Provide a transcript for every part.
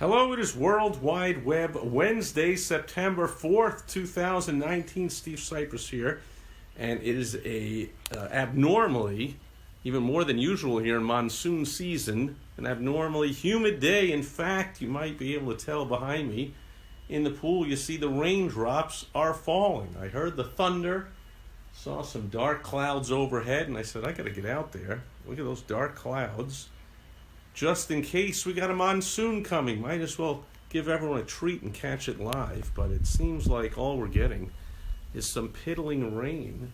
Hello, it is World Wide Web Wednesday, September 4th, 2019. Steve Sipress here, and it is a abnormally, even more than usual here in monsoon season, an abnormally humid day. In fact, you might be able to tell behind me in the pool, you see the raindrops are falling. I heard the thunder, saw some dark clouds overhead, and I said, I got to get out there. Look at those dark clouds. Just in case we got a monsoon coming, might as well give everyone a treat and catch it live. But it seems like all we're getting is some piddling rain,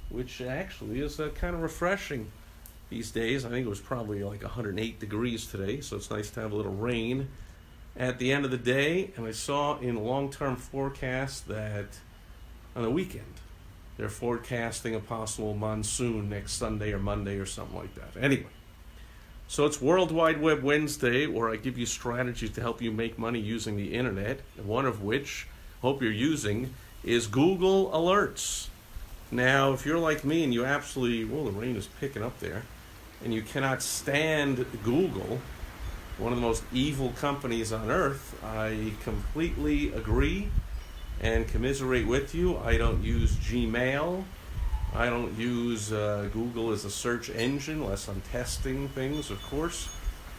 which actually is kind of refreshing these days. I think it was probably like 108 degrees today, so it's nice to have a little rain at the end of the day. And I saw in long-term forecast that on the weekend they're forecasting a possible monsoon next Sunday or Monday or something like that. Anyway. So it's World Wide Web Wednesday, where I give you strategies to help you make money using the internet, one of which, hope you're using, is Google Alerts. Now, if you're like me and you absolutely, the rain is picking up there, and you cannot stand Google, one of the most evil companies on earth, I completely agree and commiserate with you. I don't use Gmail. I don't use Google as a search engine unless I'm testing things, of course.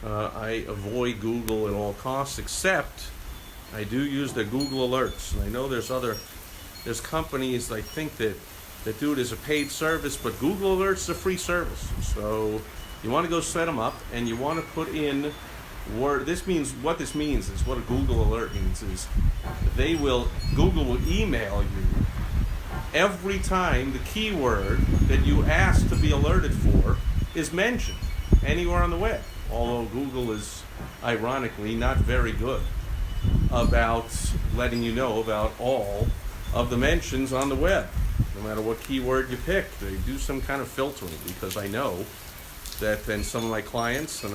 I avoid Google at all costs, except I do use the Google Alerts. And I know there's companies I think that do it as a paid service, but Google Alerts is a free service. So you want to go set them up, and you want to put in what this means is what a Google Alert means is Google will email you every time the keyword that you ask to be alerted for is mentioned anywhere on the web. Although Google is, ironically, not very good about letting you know about all of the mentions on the web. No matter what keyword you pick, they do some kind of filtering, because I know that then some of my clients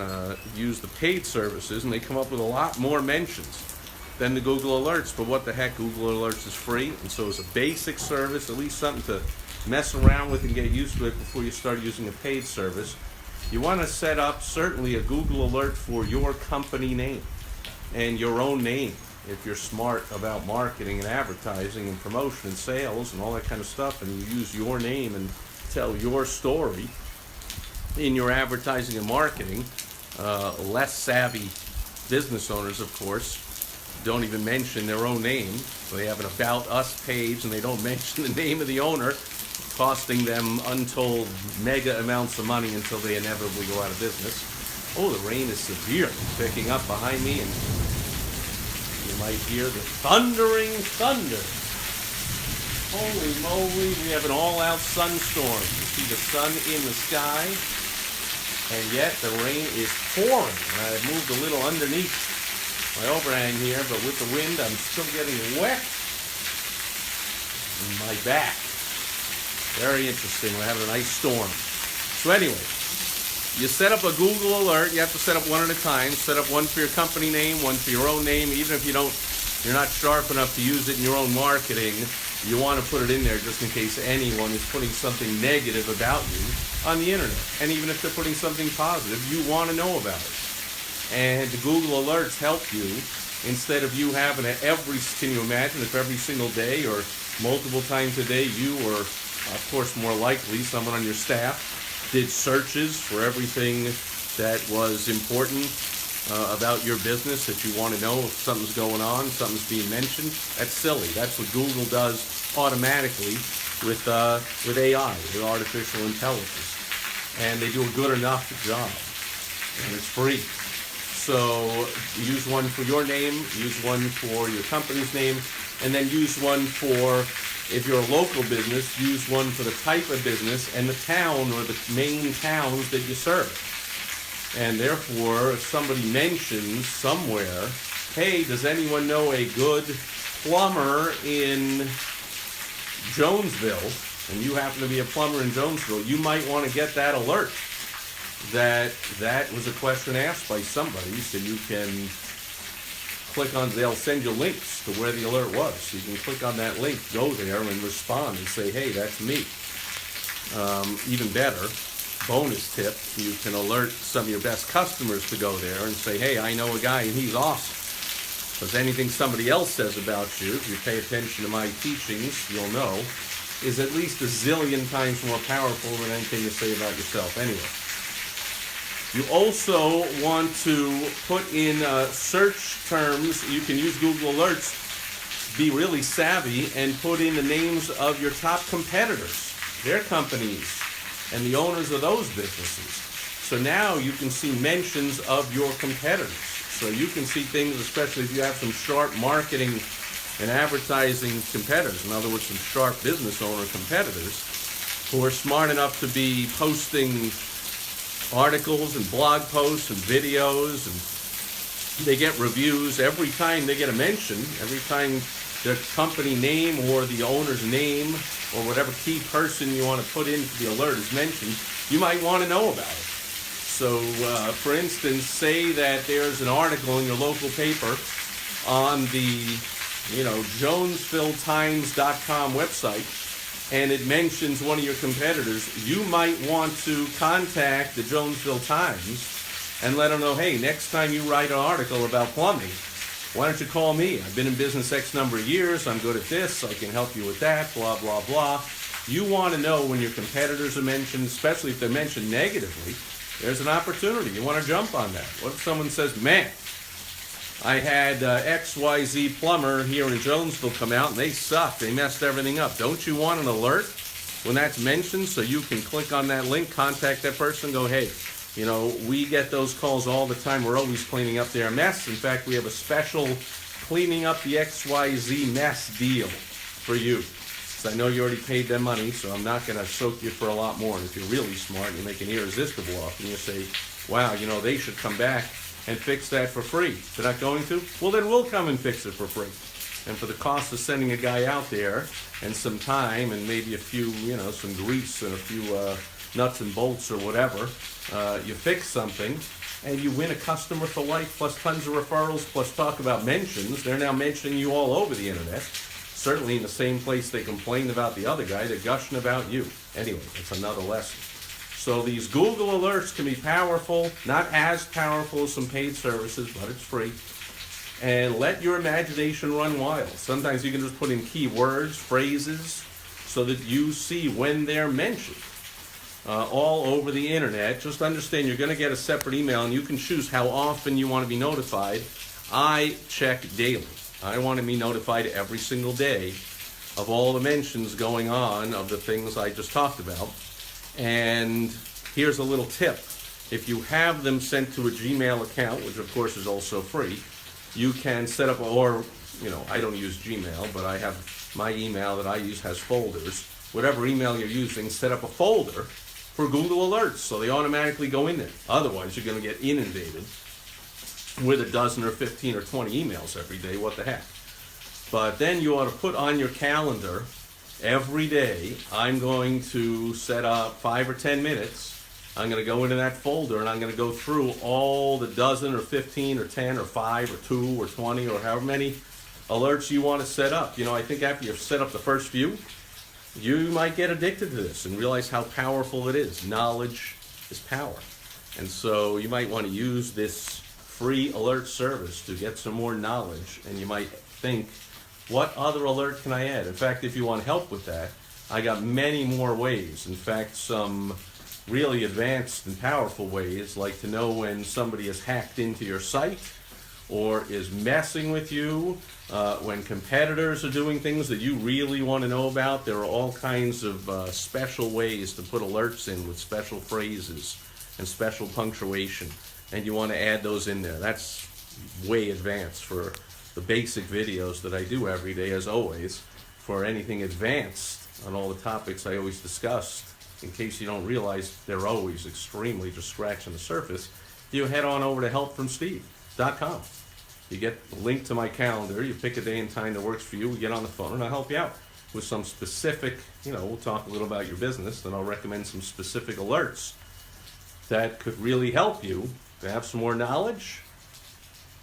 use the paid services and they come up with a lot more mentions than the Google Alerts. But what the heck, Google Alerts is free, and so it's a basic service, at least something to mess around with and get used to it before you start using a paid service. You want to set up certainly a Google Alert for your company name and your own name, if you're smart about marketing and advertising and promotion and sales and all that kind of stuff, and you use your name and tell your story in your advertising and marketing. Less savvy business owners, of course, don't even mention their own name. So they have an About Us page and they don't mention the name of the owner, costing them untold mega amounts of money until they inevitably go out of business. Oh, the rain is severely picking up behind me, and you might hear the thundering thunder. Holy moly, we have an all-out sunstorm. You see the sun in the sky, and yet the rain is pouring. I've moved a little underneath my overhang here, but with the wind, I'm still getting wet in my back. Very interesting. We're having a nice storm. So anyway, you set up a Google Alert. You have to set up one at a time. Set up one for your company name, one for your own name. Even if you're not sharp enough to use it in your own marketing, you want to put it in there just in case anyone is putting something negative about you on the internet. And even if they're putting something positive, you want to know about it. And the Google Alerts help you, instead of you having to can you imagine if every single day or multiple times a day you, or of course more likely someone on your staff, did searches for everything that was important about your business, that you want to know if something's going on, something's being mentioned. That's silly. That's what Google does automatically with AI, with artificial intelligence. And they do a good enough job. And it's free. So use one for your name, use one for your company's name, and then use one for, if you're a local business, use one for the type of business and the town or the main towns that you serve. And therefore, if somebody mentions somewhere, hey, does anyone know a good plumber in Jonesville, and you happen to be a plumber in Jonesville, you might want to get that alert that was a question asked by somebody, so you can click on, they'll send you links to where the alert was. So you can click on that link, go there, and respond and say, hey, that's me. Even better, bonus tip, you can alert some of your best customers to go there and say, hey, I know a guy and he's awesome. Because anything somebody else says about you, if you pay attention to my teachings, you'll know, is at least a zillion times more powerful than anything you say about yourself anyway. You also want to put in search terms. You can use Google Alerts, be really savvy, and put in the names of your top competitors, their companies, and the owners of those businesses. So now you can see mentions of your competitors. So you can see things, especially if you have some sharp marketing and advertising competitors, in other words, some sharp business owner competitors who are smart enough to be posting articles and blog posts and videos, and they get reviews every time they get a mention, every time their company name or the owner's name or whatever key person you want to put into the alert is mentioned, you might want to know about it. So, for instance, say that there's an article in your local paper on the, JonesvilleTimes.com website, and it mentions one of your competitors. You might want to contact the Jonesville Times and let them know, hey, next time you write an article about plumbing, why don't you call me? I've been in business X number of years. I'm good at this. I can help you with that, blah, blah, blah. You want to know when your competitors are mentioned, especially if they're mentioned negatively. There's an opportunity. You want to jump on that. What if someone says, man, I had XYZ plumber here in Jonesville come out and they sucked. They messed everything up. Don't you want an alert when that's mentioned so you can click on that link, contact that person, and go, hey, we get those calls all the time. We're always cleaning up their mess. In fact, we have a special cleaning up the XYZ mess deal for you. So I know you already paid them money, so I'm not going to soak you for a lot more. And if you're really smart and you make an irresistible offer and you say, wow, they should come back and fix that for free. They're not going to? Well, then we'll come and fix it for free. And for the cost of sending a guy out there and some time and maybe a few, some grease and a few nuts and bolts or whatever, you fix something and you win a customer for life, plus tons of referrals, plus talk about mentions. They're now mentioning you all over the internet. Certainly in the same place they complained about the other guy, they're gushing about you. Anyway, it's another lesson. So these Google alerts can be powerful, not as powerful as some paid services, but it's free. And let your imagination run wild. Sometimes you can just put in keywords, phrases, so that you see when they're mentioned all over the internet. Just understand you're going to get a separate email, and you can choose how often you want to be notified. I check daily. I want to be notified every single day of all the mentions going on of the things I just talked about. And here's a little tip. If you have them sent to a Gmail account, which of course is also free, you can set up, or, I don't use Gmail, but I have my email that I use has folders. Whatever email you're using, set up a folder for Google Alerts so they automatically go in there. Otherwise, you're going to get inundated with a dozen or 15 or 20 emails every day. What the heck? But then you ought to put on your calendar every day, I'm going to set up 5 or 10 minutes. I'm going to go into that folder and I'm going to go through all the dozen or 15 or 10 or 5 or 2 or 20 or however many alerts you want to set up. I think after you've set up the first few, you might get addicted to this and realize how powerful it is. Knowledge is power. And so you might want to use this free alert service to get some more knowledge, and you might think, what other alert can I add? In fact, if you want help with that, I got many more ways. In fact, some really advanced and powerful ways, like to know when somebody has hacked into your site or is messing with you, when competitors are doing things that you really want to know about. There are all kinds of special ways to put alerts in with special phrases and special punctuation, and you want to add those in there. That's way advanced for the basic videos that I do every day, as always. For anything advanced on all the topics I always discussed, in case you don't realize they're always extremely just scratching the surface, you head on over to helpfromsteve.com. You get a link to my calendar, you pick a day and time that works for you, we get on the phone and I'll help you out with some specific, we'll talk a little about your business, then I'll recommend some specific alerts that could really help you to have some more knowledge,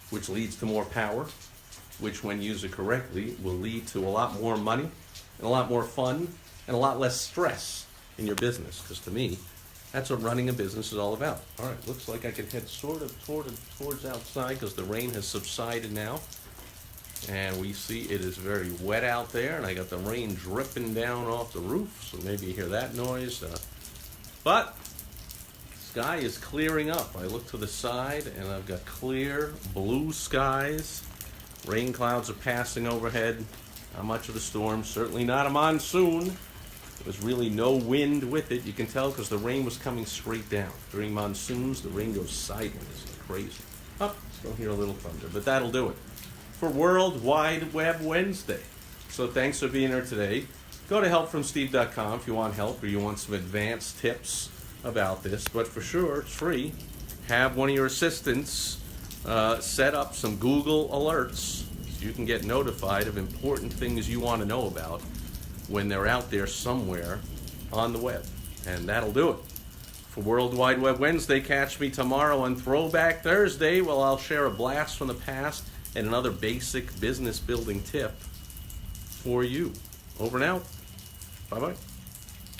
which leads to more power, which when used correctly will lead to a lot more money and a lot more fun and a lot less stress in your business. Because to me, that's what running a business is all about. All right, looks like I can head sort of towards outside because the rain has subsided now. And we see it is very wet out there, and I got the rain dripping down off the roof, so maybe you hear that noise. But sky is clearing up. I look to the side, and I've got clear blue skies. Rain clouds are passing overhead. Not much of a storm, certainly not a monsoon. There's really no wind with it. You can tell because the rain was coming straight down. During monsoons, the rain goes sideways. It's crazy. Oh, still hear a little thunder, but that'll do it for World Wide Web Wednesday. So thanks for being here today. Go to helpfromsteve.com if you want help or you want some advanced tips about this. But for sure, it's free. Have one of your assistants set up some Google alerts so you can get notified of important things you want to know about when they're out there somewhere on the web. And that'll do it for World Wide Web Wednesday. Catch me tomorrow on Throwback Thursday, where I'll share a blast from the past and another basic business building tip for you. Over and out. Bye-bye.